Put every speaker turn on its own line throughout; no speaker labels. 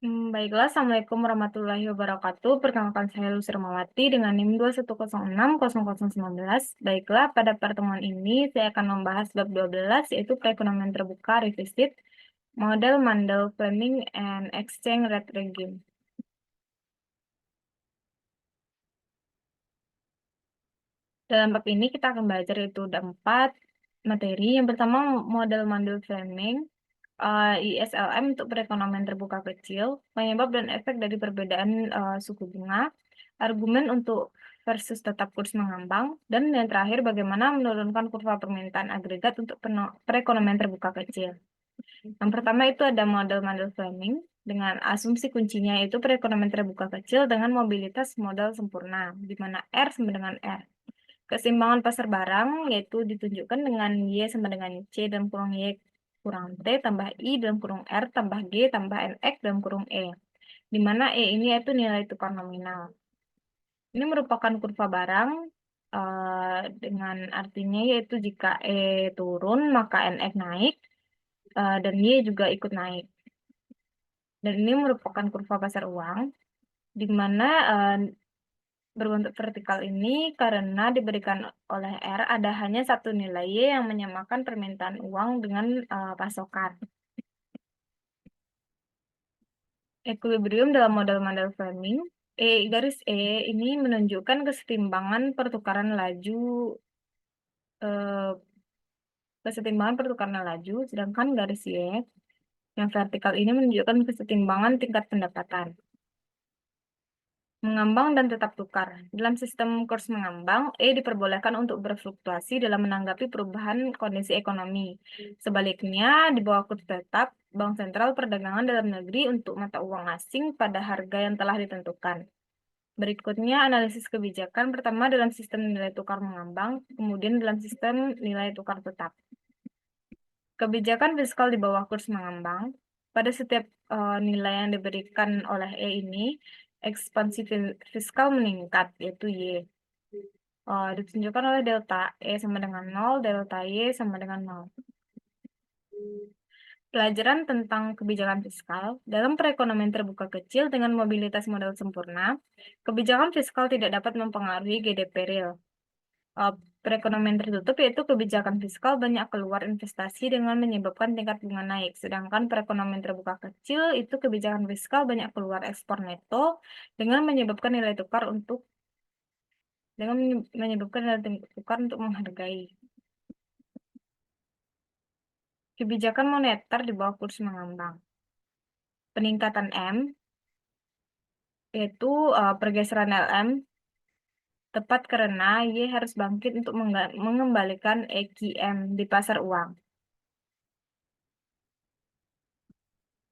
Baiklah, Assalamualaikum warahmatullahi wabarakatuh. Perkenalkan saya Lucy Rahmawati dengan NIM 210600019. Baiklah, pada pertemuan ini saya akan membahas bab 12, yaitu perekonomian terbuka, revisit, model Mandel Fleming, and exchange rate regime. Dalam bab ini kita akan belajar itu ada 4 materi. Yang pertama, model Mandel Fleming, ISLM untuk perekonomian terbuka kecil, penyebab dan efek dari perbedaan suku bunga, argumen untuk versus tetap kurs mengambang, dan yang terakhir bagaimana menurunkan kurva permintaan agregat untuk perekonomian terbuka kecil. Yang pertama itu ada model Fleming dengan asumsi kuncinya yaitu perekonomian terbuka kecil dengan mobilitas modal sempurna, di mana R sama dengan R. Keseimbangan pasar barang yaitu ditunjukkan dengan Y sama dengan C dalam kurung Y kurang T tambah I dalam kurung R tambah G tambah NX dalam kurung E. Di mana E ini yaitu nilai tukar nominal. Ini merupakan kurva barang dengan artinya yaitu jika E turun maka NX naik dan Y juga ikut naik. Dan ini merupakan kurva pasar uang di mana berbentuk vertikal ini karena diberikan oleh R ada hanya satu nilai Y yang menyamakan permintaan uang dengan pasokan. Equilibrium dalam model Fleming, garis E ini menunjukkan kesetimbangan pertukaran laju sedangkan garis Y yang vertikal ini menunjukkan kesetimbangan tingkat pendapatan. Mengambang dan tetap tukar. Dalam sistem kurs mengambang, E diperbolehkan untuk berfluktuasi dalam menanggapi perubahan kondisi ekonomi. Sebaliknya, di bawah kurs tetap, Bank Sentral perdagangan dalam negeri untuk mata uang asing pada harga yang telah ditentukan. Berikutnya, analisis kebijakan pertama dalam sistem nilai tukar mengambang, kemudian dalam sistem nilai tukar tetap. Kebijakan fiskal di bawah kurs mengambang, pada setiap nilai yang diberikan oleh E ini, ekspansi fiskal meningkat, yaitu Y. Ditunjukkan oleh delta E sama dengan 0, delta Y sama dengan 0. Pelajaran tentang kebijakan fiskal. Dalam perekonomian terbuka kecil dengan mobilitas modal sempurna, kebijakan fiskal tidak dapat mempengaruhi GDP real. Perekonomian tertutup yaitu kebijakan fiskal banyak keluar investasi dengan menyebabkan tingkat bunga naik. Sedangkan perekonomian terbuka kecil itu kebijakan fiskal banyak keluar ekspor neto dengan menyebabkan nilai tukar untuk menghargai. Kebijakan moneter di bawah kurs mengambang. Peningkatan M yaitu pergeseran LM tepat karena Y harus bangkit untuk mengembalikan EQM di pasar uang.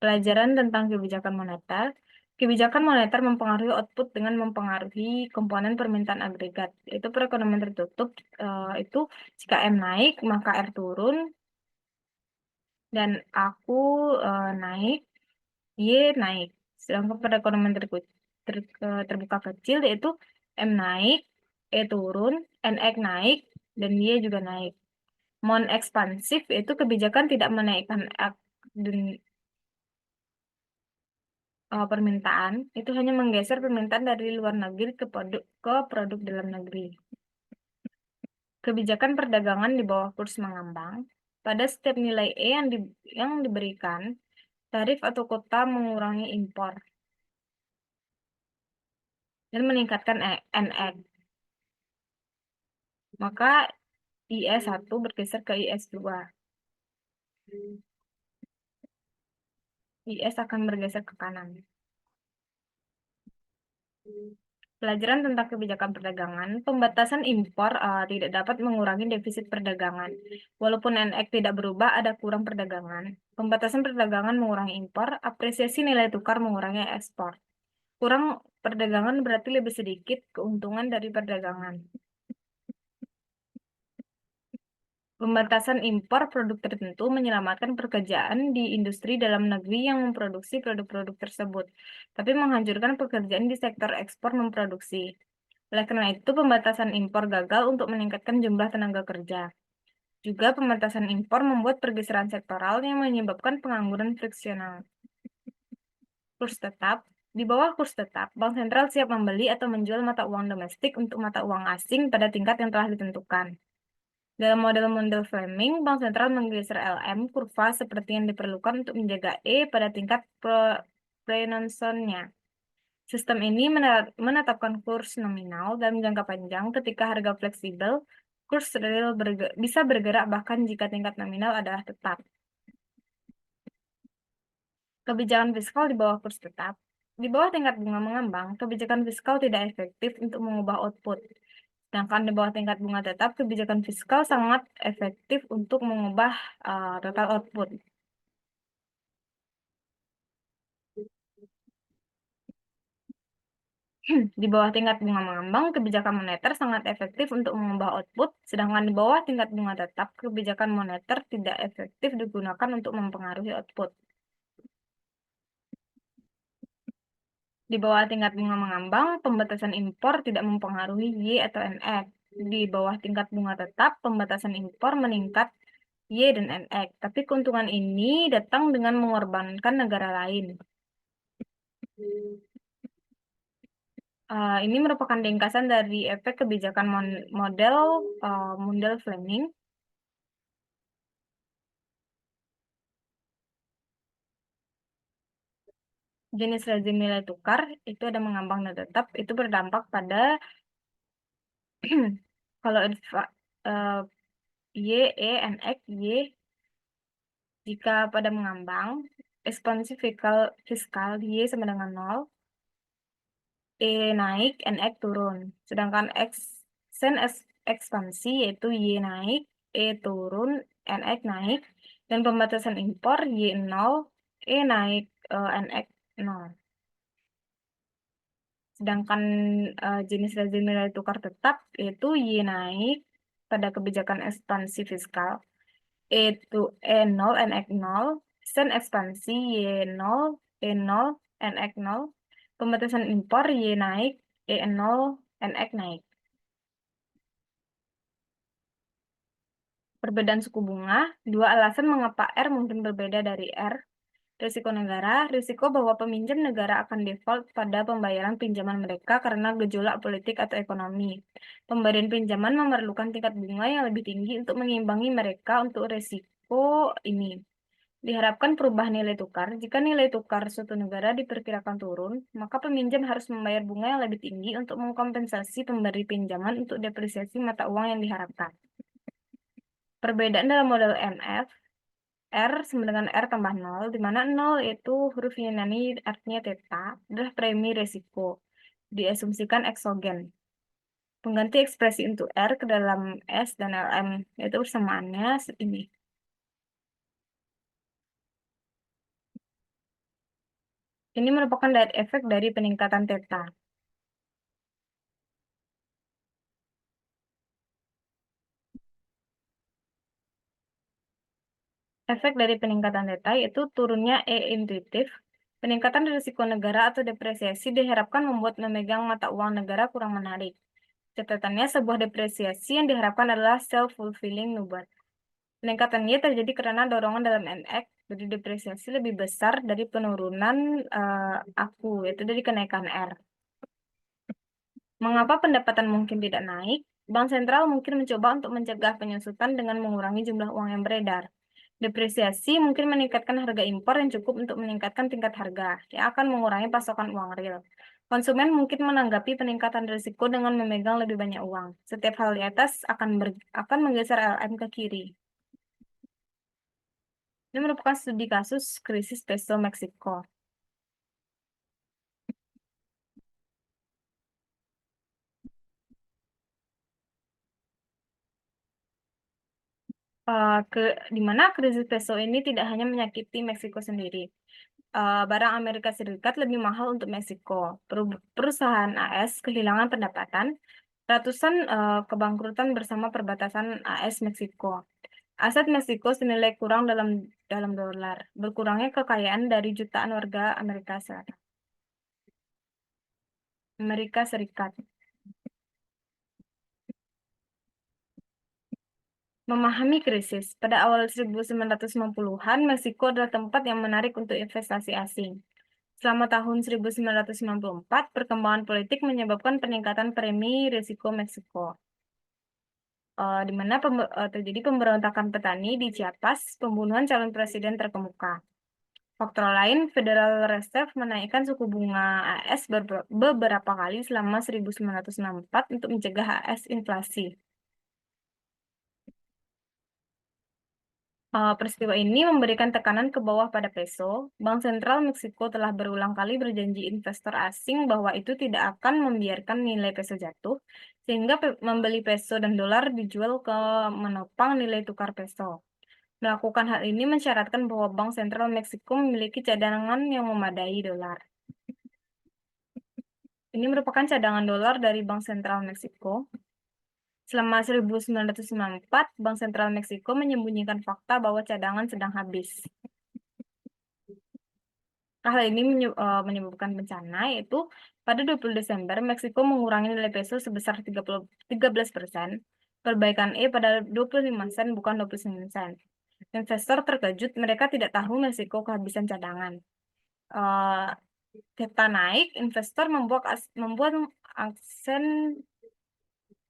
Pelajaran tentang kebijakan moneter. Kebijakan moneter mempengaruhi output dengan mempengaruhi komponen permintaan agregat. Itu perekonomian tertutup, itu jika M naik, maka R turun, dan aku naik, Y naik. Sedangkan perekonomian terbuka kecil, yaitu M naik, E turun, NX naik, dan Y juga naik. Mon ekspansif, yaitu kebijakan tidak menaikkan permintaan, itu hanya menggeser permintaan dari luar negeri ke produk dalam negeri. Kebijakan perdagangan di bawah kurs mengambang. Pada setiap nilai E yang diberikan, tarif atau kota mengurangi impor dan meningkatkan NX. Maka IS1 bergeser ke IS2. IS akan bergeser ke kanan. Pelajaran tentang kebijakan perdagangan, pembatasan impor tidak dapat mengurangi defisit perdagangan. Walaupun NX tidak berubah, ada kurang perdagangan. Pembatasan perdagangan mengurangi impor, apresiasi nilai tukar mengurangi ekspor. Kurang perdagangan berarti lebih sedikit keuntungan dari perdagangan. Pembatasan impor produk tertentu menyelamatkan pekerjaan di industri dalam negeri yang memproduksi produk-produk tersebut, tapi menghancurkan pekerjaan di sektor ekspor memproduksi. Oleh karena itu, pembatasan impor gagal untuk meningkatkan jumlah tenaga kerja. Juga pembatasan impor membuat pergeseran sektoral yang menyebabkan pengangguran friksional. Kurs tetap. Di bawah kurs tetap, bank sentral siap membeli atau menjual mata uang domestik untuk mata uang asing pada tingkat yang telah ditentukan. Dalam model-model Fleming, bank sentral menggeser LM kurva seperti yang diperlukan untuk menjaga E pada tingkat pre-nonsonnya. Sistem ini menetapkan kurs nominal dalam jangka panjang ketika harga fleksibel, kurs real bisa bergerak bahkan jika tingkat nominal adalah tetap. Kebijakan fiskal di bawah kurs tetap. Di bawah tingkat bunga mengambang, kebijakan fiskal tidak efektif untuk mengubah output. Sedangkan di bawah tingkat bunga tetap, kebijakan fiskal sangat efektif untuk mengubah total output. Di bawah tingkat bunga mengambang, kebijakan moneter sangat efektif untuk mengubah output, sedangkan di bawah tingkat bunga tetap, kebijakan moneter tidak efektif digunakan untuk mempengaruhi output. Di bawah tingkat bunga mengambang, pembatasan impor tidak mempengaruhi Y atau NX. Di bawah tingkat bunga tetap, pembatasan impor meningkat Y dan NX. Tapi keuntungan ini datang dengan mengorbankan negara lain. Ini merupakan ringkasan dari efek kebijakan model Fleming. Jenis rezim nilai tukar itu ada mengambang dan tetap, itu berdampak pada kalau uh, Y, E, NX, Y, jika pada mengambang, ekspansi fiskal Y sama dengan 0, E naik, NX turun. Sedangkan ekspansi yaitu Y naik, E turun, NX naik, dan pembatasan impor Y 0, E naik, NX 0. Sedangkan jenis rezim nilai tukar tetap yaitu Y naik pada kebijakan ekspansi fiskal, E itu E0, NX 0, sen ekspansi Y0, E0, NX 0, pembatasan impor Y naik, E0, NX naik. Perbedaan suku bunga, dua alasan mengapa R mungkin berbeda dari R. Risiko negara, risiko bahwa peminjam negara akan default pada pembayaran pinjaman mereka karena gejolak politik atau ekonomi. Pemberian pinjaman memerlukan tingkat bunga yang lebih tinggi untuk mengimbangi mereka untuk risiko ini. Diharapkan perubahan nilai tukar. Jika nilai tukar suatu negara diperkirakan turun, maka peminjam harus membayar bunga yang lebih tinggi untuk mengkompensasi pemberi pinjaman untuk depresiasi mata uang yang diharapkan. Perbedaan dalam model MF, R sama dengan R tambah 0, di mana 0 itu huruf Yunani artinya theta, adalah premi resiko. Diasumsikan eksogen. Pengganti ekspresi untuk R ke dalam S dan LM, yaitu persamaannya ini. Ini merupakan efek dari peningkatan theta. Efek dari peningkatan theta yaitu turunnya E intuitif. Peningkatan risiko negara atau depresiasi diharapkan membuat memegang mata uang negara kurang menarik. Catatannya, sebuah depresiasi yang diharapkan adalah self-fulfilling nubuat. Peningkatannya terjadi karena dorongan dalam NX, jadi depresiasi lebih besar dari penurunan yaitu dari kenaikan R. Mengapa pendapatan mungkin tidak naik? Bank sentral mungkin mencoba untuk mencegah penyusutan dengan mengurangi jumlah uang yang beredar. Depresiasi mungkin meningkatkan harga impor yang cukup untuk meningkatkan tingkat harga, yang akan mengurangi pasokan uang real. Konsumen mungkin menanggapi peningkatan risiko dengan memegang lebih banyak uang. Setiap hal di atas akan menggeser LM ke kiri. Ini merupakan studi kasus krisis peso Meksiko. Di mana krisis peso ini tidak hanya menyakiti Meksiko sendiri. Barang Amerika Serikat lebih mahal untuk Meksiko. Perusahaan AS kehilangan pendapatan, ratusan kebangkrutan bersama perbatasan AS Meksiko. Aset Meksiko senilai kurang dalam dolar, berkurangnya kekayaan dari jutaan warga Amerika Serikat. Memahami krisis. Pada awal 1990-an, Meksiko adalah tempat yang menarik untuk investasi asing. Selama tahun 1994, perkembangan politik menyebabkan peningkatan premi risiko Meksiko, di mana terjadi pemberontakan petani di Chiapas, pembunuhan calon presiden terkemuka. Faktor lain, Federal Reserve menaikkan suku bunga AS beberapa kali selama 1964 untuk mencegah AS inflasi. Peristiwa ini memberikan tekanan ke bawah pada peso. Bank Sentral Meksiko telah berulang kali berjanji investor asing bahwa itu tidak akan membiarkan nilai peso jatuh, sehingga membeli peso dan dolar dijual ke menopang nilai tukar peso. Melakukan hal ini mensyaratkan bahwa Bank Sentral Meksiko memiliki cadangan yang memadai dolar. Ini merupakan cadangan dolar dari Bank Sentral Meksiko. Selama 1994, Bank Sentral Meksiko menyembunyikan fakta bahwa cadangan sedang habis. Hal ini menyebabkan bencana, yaitu pada 20 Desember, Meksiko mengurangi nilai peso sebesar 13%, perbaikan pada 25 sen bukan 29 sen. Investor terkejut, mereka tidak tahu Meksiko kehabisan cadangan. Theta naik, investor membuat aksen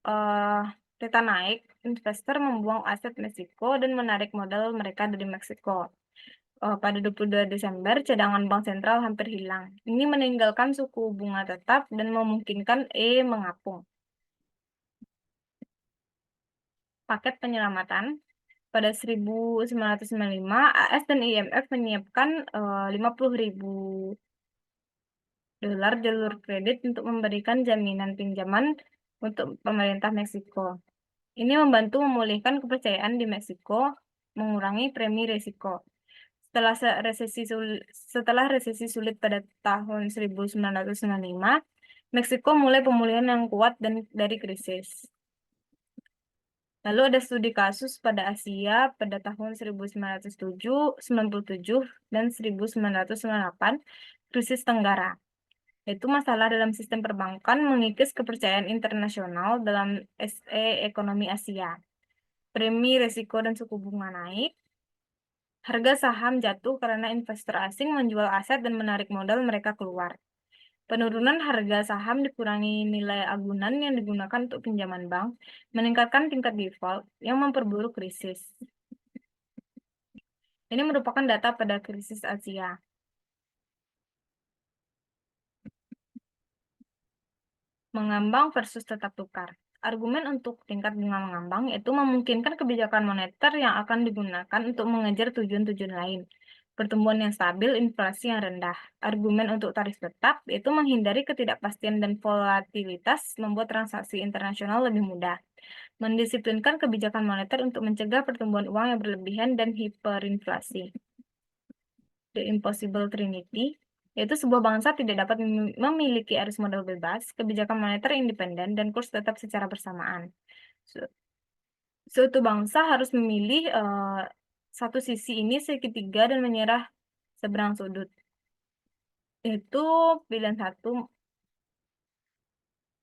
Theta naik, investor membuang aset Meksiko dan menarik modal mereka dari Meksiko. Pada 22 Desember, cadangan bank sentral hampir hilang. Ini meninggalkan suku bunga tetap dan memungkinkan mengapung. Paket penyelamatan. Pada 1995, AS dan IMF menyiapkan 50.000 dolar jalur kredit untuk memberikan jaminan pinjaman untuk pemerintah Meksiko. Ini membantu memulihkan kepercayaan di Meksiko, mengurangi premi risiko. Setelah resesi sulit pada tahun 1995, Meksiko mulai pemulihan yang kuat dari krisis. Lalu ada studi kasus pada Asia pada tahun 1997 dan 1998, krisis Tenggara. Yaitu masalah dalam sistem perbankan mengikis kepercayaan internasional dalam ekonomi Asia. Premi risiko dan suku bunga naik. Harga saham jatuh karena investor asing menjual aset dan menarik modal mereka keluar. Penurunan harga saham dikurangi nilai agunan yang digunakan untuk pinjaman bank, meningkatkan tingkat default yang memperburuk krisis. Ini merupakan data pada krisis Asia. Mengambang versus tetap tukar. Argumen untuk tingkat bunga mengambang yaitu memungkinkan kebijakan moneter yang akan digunakan untuk mengejar tujuan-tujuan lain. Pertumbuhan yang stabil, inflasi yang rendah. Argumen untuk tarif tetap yaitu menghindari ketidakpastian dan volatilitas, membuat transaksi internasional lebih mudah. Mendisiplinkan kebijakan moneter untuk mencegah pertumbuhan uang yang berlebihan dan hiperinflasi. The Impossible Trinity, yaitu sebuah bangsa tidak dapat memiliki arus modal bebas, kebijakan moneter independen, dan kurs tetap secara bersamaan. Suatu bangsa harus memilih satu sisi ini segitiga dan menyerah seberang sudut. Itu pilihan 1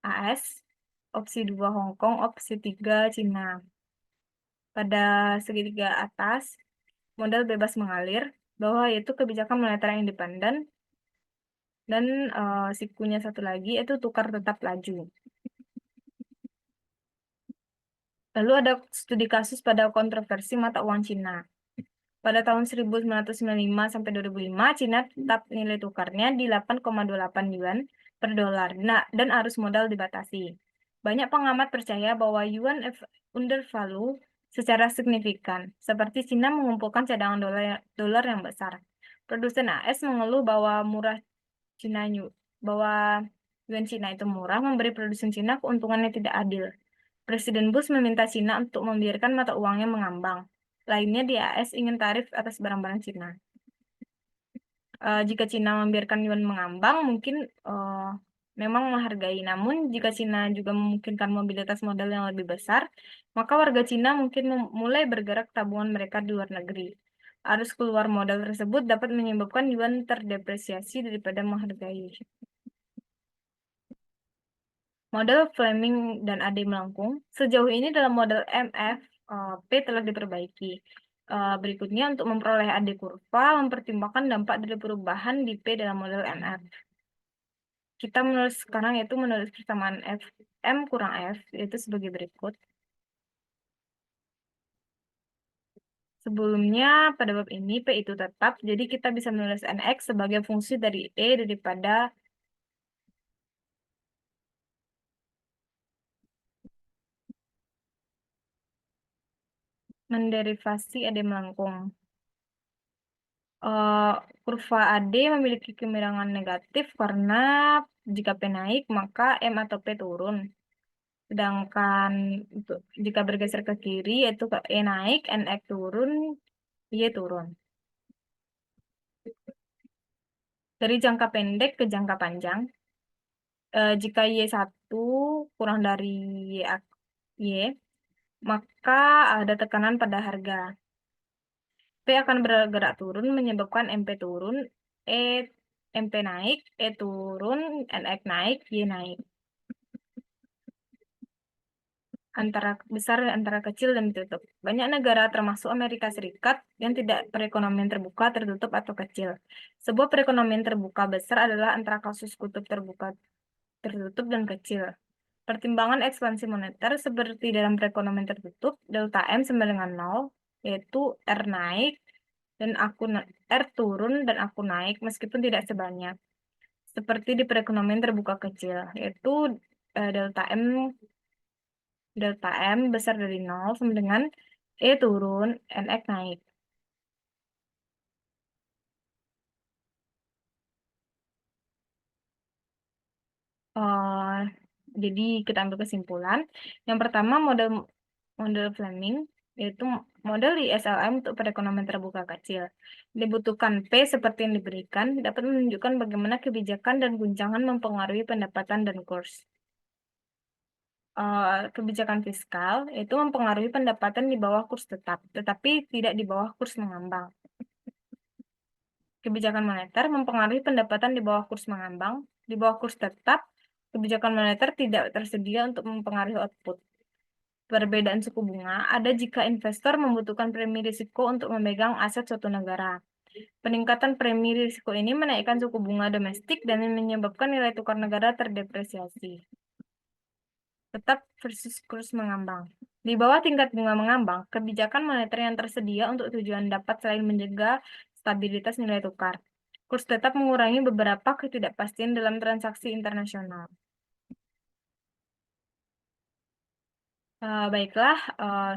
AS, opsi 2 Hong Kong, opsi 3 Cina. Pada segitiga atas, modal bebas mengalir, bawah yaitu kebijakan moneter yang independen, dan sikunya satu lagi yaitu tukar tetap laju. Lalu ada studi kasus pada kontroversi mata uang Cina. Pada tahun 1995 sampai 2005, Cina tetap nilai tukarnya di 8,28 yuan per dolar. Nah, dan arus modal dibatasi. Banyak pengamat percaya bahwa yuan undervalue secara signifikan, seperti Cina mengumpulkan cadangan dolar yang besar. Produsen AS mengeluh bahwa bahwa yuan Cina itu murah, memberi produsen Cina keuntungan yang tidak adil. Presiden Bush meminta Cina untuk membiarkan mata uangnya mengambang. Lainnya di AS ingin tarif atas barang-barang Cina. Jika Cina membiarkan yuan mengambang, mungkin memang menghargai. Namun, jika Cina juga memungkinkan mobilitas modal yang lebih besar, maka warga Cina mungkin mulai bergerak tabungan mereka di luar negeri. Arus keluar modal tersebut dapat menyebabkan yuan terdepresiasi daripada menghargai. Model Fleming dan Ade melengkung. Sejauh ini dalam model MFP telah diperbaiki. Berikutnya, untuk memperoleh AD kurva, mempertimbangkan dampak dari perubahan di P dalam model NF. Kita menulis sekarang yaitu menulis persamaan F M kurang F, yaitu sebagai berikut. Sebelumnya, pada bab ini P itu tetap, jadi kita bisa menulis NX sebagai fungsi dari E daripada menderivasi AD melengkung. Eh, Kurva AD memiliki kemiringan negatif karena jika P naik, maka M atau P turun. Sedangkan jika bergeser ke kiri, yaitu ke E naik, NX turun, Y turun. Dari jangka pendek ke jangka panjang, jika Y1 kurang dari Y, maka ada tekanan pada harga. P akan bergerak turun menyebabkan MP turun, E MP naik, E turun, NX naik, Y naik. Antara besar, antara kecil, dan ditutup. Banyak negara termasuk Amerika Serikat yang tidak perekonomian terbuka, tertutup, atau kecil. Sebuah perekonomian terbuka besar adalah antara kasus kutub terbuka, tertutup, dan kecil. Pertimbangan ekspansi moneter seperti dalam perekonomian tertutup, delta M sama dengan 0, yaitu R naik dan R turun dan aku naik meskipun tidak sebanyak. Seperti di perekonomian terbuka kecil, yaitu delta M besar dari 0 sama dengan E turun, NX naik. Eh, jadi kita ambil kesimpulan. Yang pertama, model model Fleming, yaitu model ISLM untuk perekonomian terbuka kecil. Dibutuhkan P seperti yang diberikan, dapat menunjukkan bagaimana kebijakan dan guncangan mempengaruhi pendapatan dan kurs. Kebijakan fiskal itu mempengaruhi pendapatan di bawah kurs tetap, tetapi tidak di bawah kurs mengambang. Kebijakan moneter mempengaruhi pendapatan di bawah kurs mengambang, di bawah kurs tetap. Kebijakan moneter tidak tersedia untuk mempengaruhi output. Perbedaan suku bunga ada jika investor membutuhkan premi risiko untuk memegang aset suatu negara. Peningkatan premi risiko ini menaikkan suku bunga domestik dan menyebabkan nilai tukar negara terdepresiasi. Tetap versus kurs mengambang. Di bawah tingkat bunga mengambang, kebijakan moneter yang tersedia untuk tujuan dapat selain menjaga stabilitas nilai tukar. Kurs tetap mengurangi beberapa ketidakpastian dalam transaksi internasional. Baiklah,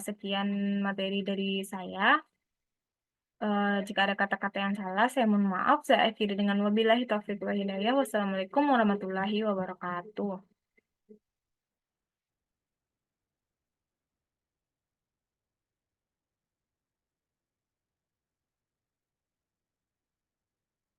sekian materi dari saya. Jika ada kata-kata yang salah, saya mohon maaf. Saya akhiri dengan wabillahi taufiq wal hidayah. Wassalamualaikum warahmatullahi wabarakatuh.